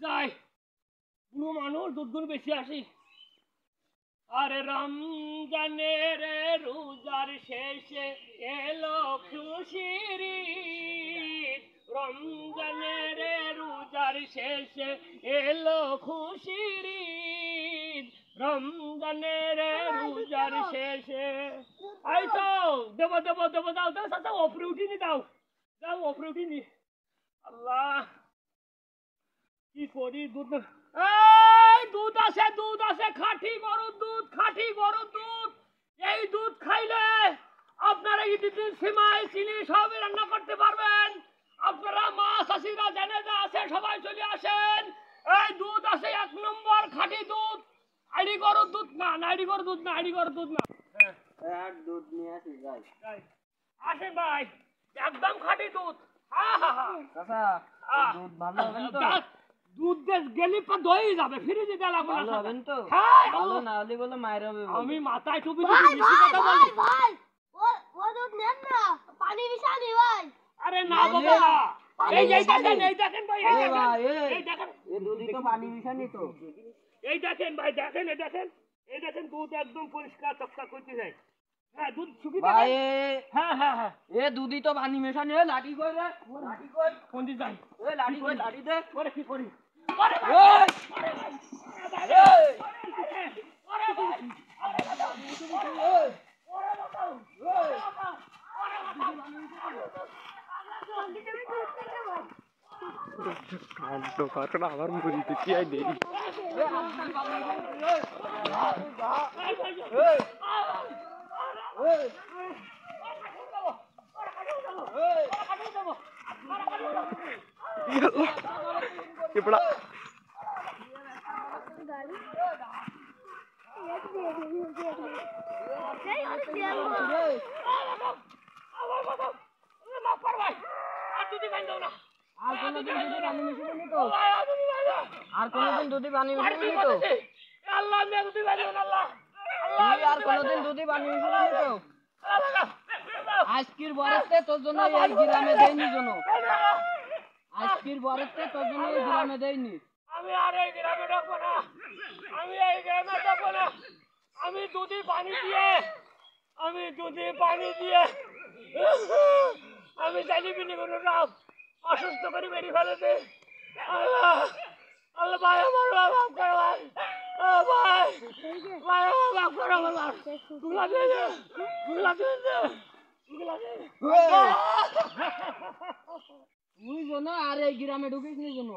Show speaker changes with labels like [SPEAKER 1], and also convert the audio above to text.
[SPEAKER 1] যাই কোনো মানুষ দুধ গুণ বেশি আসি আরে রমজানের রোজার শেষে এলো খুশির ঈদ রমজানের রোজার শেষে এলো খুশির ঈদ রমজানের রোজার শেষে এই তো দেব দেব দেব দাও দাও চাচা ওপরে উঠিনি দাও দাও ওপরে উঠিনি আল্লাহ কি করি দুধ এই দুধ আছে খাঁটি গরুর দুধ এই দুধ খাইলে আপনারা ঈদের সীমায় চিনি সবই রান্না করতে পারবেন আপনারা মা চাষিরা জেনে যা আছে সবাই চলে আসেন এই দুধ আছে 1 নম্বর খাঁটি দুধ আইডি গরুর দুধ না আইডি গরুর দুধ না
[SPEAKER 2] আর দুধ নিয়ে আসি যাই
[SPEAKER 1] আসেন ভাই একদম খাঁটি দুধ হা
[SPEAKER 2] চাচা দুধ ভালো হবে তো
[SPEAKER 1] দুধ দেশ গেলি পা দই যাবে ফ্রিজে দেলা বলা
[SPEAKER 2] ভালো হবে তো
[SPEAKER 1] হ্যাঁ
[SPEAKER 2] ভালো না হলে বলে মায়ের হবে
[SPEAKER 1] আমি মাথায় টুপি দিয়ে বেশি কথা বলি
[SPEAKER 3] ভাই ও দুধ নেন না পানি মিশানি ভাই
[SPEAKER 1] আরে না বাবা এই দেখেন ভাই এই দেখেন
[SPEAKER 2] এই দুধই তো পানি মিশানি তো
[SPEAKER 1] এই দেখেন ভাই এই দেখেন দুধ একদম পরিষ্কার চকচক করতে যায় হ্যাঁ দুধ শুকি
[SPEAKER 2] ভাই
[SPEAKER 1] হ্যাঁ
[SPEAKER 2] এ দুধই তো পানি মিশানি এ লাঠি কই রে লাঠি কই
[SPEAKER 1] কোন দিক যাই
[SPEAKER 2] এ লাঠি কই লাঠি দে
[SPEAKER 1] ওরে কি করি
[SPEAKER 2] ওরে
[SPEAKER 4] কান্ড কারণ আমার মুড়িতে কি আই দেই ఇప్పుడు
[SPEAKER 2] আর কোনদিন দুধই পানি মিশানি তো
[SPEAKER 1] আল্লাহ মে দুধ বাজে আল্লাহ
[SPEAKER 2] আর কোনদিন দুধই পানি মিশানি তো আজকের বরেতে তোর জন্য এই গ্রামে দেইনি জন্য আজকের বরেতে তোর জন্য এই গ্রামে দেইনি
[SPEAKER 1] আমি আর এই গ্রামে ঢুকবো না আমি দুধে পানি দিয়ে আমি জানি বিনি কোনো রাম অসুস্থ করে বেরিয়ে ফেলেছে আল্লাহ ভাই আমার মাফ করো ভাই আমার মাফ করো আমার তুলা দিয়ে দে
[SPEAKER 2] তুই জন্য আর এই গ্রামে ঢুকিস নি জন্য